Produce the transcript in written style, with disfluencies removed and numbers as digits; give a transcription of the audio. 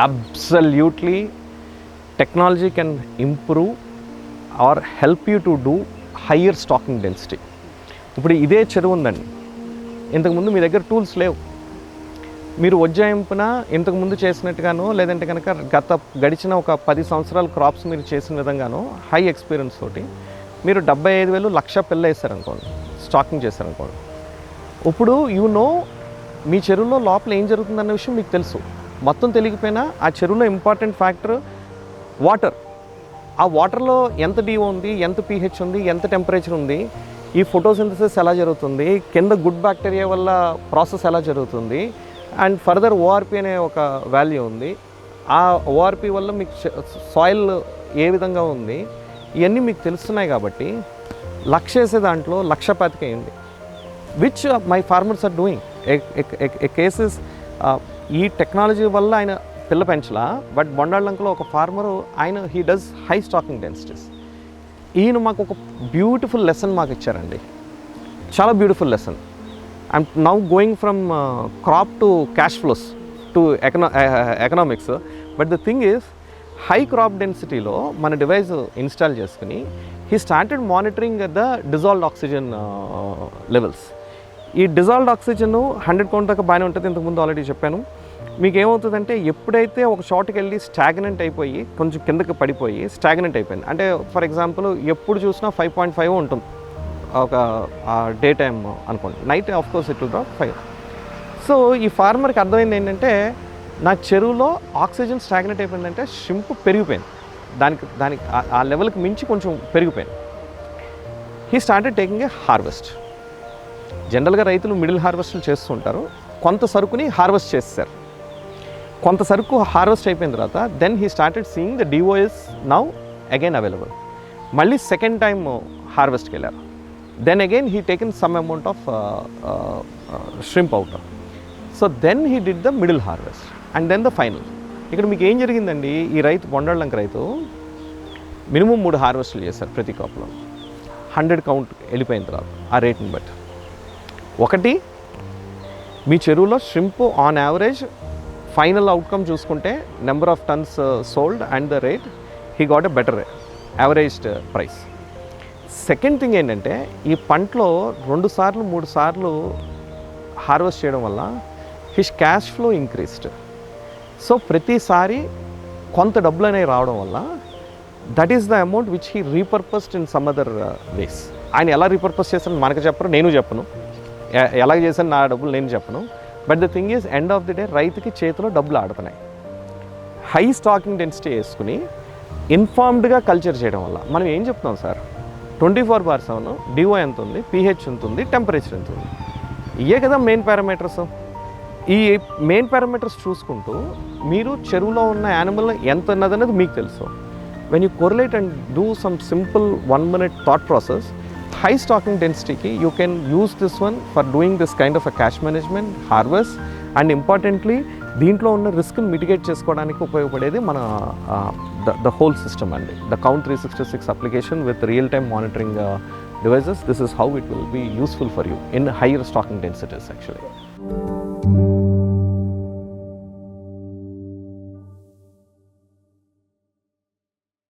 Absolutely, technology can improve or help you to do higher stocking density. ఇప్పుడు ఇదే చెరువు ఉందండి, ఇంతకుముందు మీ దగ్గర టూల్స్ లేవు, మీరు ఉజ్జాయింపున ఇంతకుముందు చేసినట్టుగానో లేదంటే కనుక గడిచిన ఒక 10 సంవత్సరాల క్రాప్స్ మీరు చేసిన విధంగానో హై ఎక్స్పీరియన్స్ తోటి మీరు 75,000 లక్ష పిల్ల వేసారనుకోండి, స్టాకింగ్ చేశారనుకోండి. ఇప్పుడు మీ చెరువులో లోపల ఏం జరుగుతుందన్న విషయం మీకు తెలుసు. మొత్తం తెలియకపోయినా ఆ చెరువులో ఇంపార్టెంట్ ఫ్యాక్టర్ వాటర్. ఆ వాటర్లో ఎంత డిఓ ఉంది, ఎంత pH ఉంది, ఎంత టెంపరేచర్ ఉంది, ఈ ఫోటోసింథసిస్ ఎలా జరుగుతుంది, కింద గుడ్ బ్యాక్టీరియా వల్ల ప్రాసెస్ ఎలా జరుగుతుంది, అండ్ ఫర్దర్ ఓఆర్పి అనే ఒక వాల్యూ ఉంది. ఆ ఓఆర్పి వల్ల మీకు సాయిల్ ఏ విధంగా ఉంది, ఇవన్నీ మీకు తెలుస్తున్నాయి. కాబట్టి లక్ష వేసే దాంట్లో 1,25,000 వేయండి, which my farmers are doing. ఏ కేసెస్ ఈ టెక్నాలజీ వల్ల ఆయన పిల్ల పెంచలా, బట్ బొండాళ్ళంకలో ఒక ఫార్మరు ఆయన he does high stocking densities. ఈయన మాకు ఒక బ్యూటిఫుల్ లెసన్ మాకు ఇచ్చారండి, చాలా beautiful lesson. I'm now going from crop to cash flows to economics. But the thing is, high crop డెన్సిటీలో మన డివైస్ ఇన్స్టాల్ చేసుకుని he started monitoring the dissolved oxygen levels. ఈ డిజాల్వ్డ్ ఆక్సిజన్ 100 కౌంట్ దాకా బాగానే ఉంటుంది, ఇంతకుముందు ఆల్రెడీ చెప్పాను. మీకు ఏమవుతుందంటే ఎప్పుడైతే ఒక షాట్కి వెళ్ళి స్టాగ్నెంట్ అయిపోయి కొంచెం కిందకి పడిపోయి స్టాగ్నెంట్ అయిపోయింది అంటే, ఫర్ ఎగ్జాంపుల్ ఎప్పుడు చూసినా 5.5 ఉంటుంది ఒక డే టైమ్ అనుకోండి, knight of course it will drop 5. So ఈ ఫార్మర్కి అర్థమైంది ఏంటంటే, నా చెరువులో ఆక్సిజన్ స్టాగ్నెంట్ అయిపోయిందంటే షింప్ పెరిగిపోయింది, దానికి ఆ లెవెల్కి మించి కొంచెం పెరిగిపోయింది. He started taking a harvest. జనరల్గా రైతులు మిడిల్ హార్వెస్ట్లు చేస్తూ ఉంటారు. కొంత సరుకుని హార్వెస్ట్ చేస్తారు, కొంత సరుకు హార్వెస్ట్ అయిపోయిన తర్వాత then he started seeing the DO is now again available. మళ్ళీ సెకండ్ టైం హార్వెస్ట్కి వెళ్ళారు. Then again he taken some amount of shrimp out. So then he did the middle harvest and then the final. ఇక్కడ మీకు ఏం జరిగిందండి, ఈ రైతు బొండాళ్ళంక రైతు మినిమం 3 హార్వెస్ట్లు చేశారు ప్రతి క్రాప్లో. 100 కౌంట్ వెళ్ళిపోయిన తర్వాత ఆ రేట్ని బట్టి. ఒకటి, మీ చెరువులో shrimp on average final outcome చూసుకుంటే number of tons sold and the rate, he got a better averaged price. Second thing ఏంటంటే, ఈ పంటలో 2 సార్లు 3 సార్లు హార్వెస్ట్ చేయడం వల్ల his cash flow increased. So ప్రతిసారి కొంత డబ్బులు అనేవి రావడం వల్ల that is the amount which he repurposed in some other ways. ఆయన ఎలా రీపర్పస్ చేస్తాను మనకు చెప్పరు, నేను చెప్పను, ఎలా చేశాను నా డబ్బులు నేను చెప్పను. But the thing is, end of the day రైతుకి చేతిలో డబ్బులు ఆడుతున్నాయి. హై స్టాకింగ్ డెన్సిటీ వేసుకుని ఇన్ఫార్మ్డ్గా కల్చర్ చేయడం వల్ల మనం ఏం చెప్తున్నాం సార్, 24/7 డిఓ ఎంత ఉంది, pH ఎంత ఉంది, టెంపరేచర్ ఎంత ఉంది, ఇవే కదా మెయిన్ పారామీటర్స్. ఈ మెయిన్ పారామీటర్స్ చూసుకుంటూ మీరు చెరువులో ఉన్న యానిమల్ ఎంత ఉన్నదనేది మీకు తెలుసు. When you correlate and do some simple 1 minute thought process, high stocking డెన్సిటీకి you can use this one for doing this kind of a cash management, harvest, and importantly దీంట్లో ఉన్న రిస్క్ని మిటిగేట్ చేసుకోవడానికి ఉపయోగపడేది మన ద హోల్ సిస్టమ్ అండి. The count 366 application with real time monitoring devices. This is how it will be useful for you in higher stocking densities actually.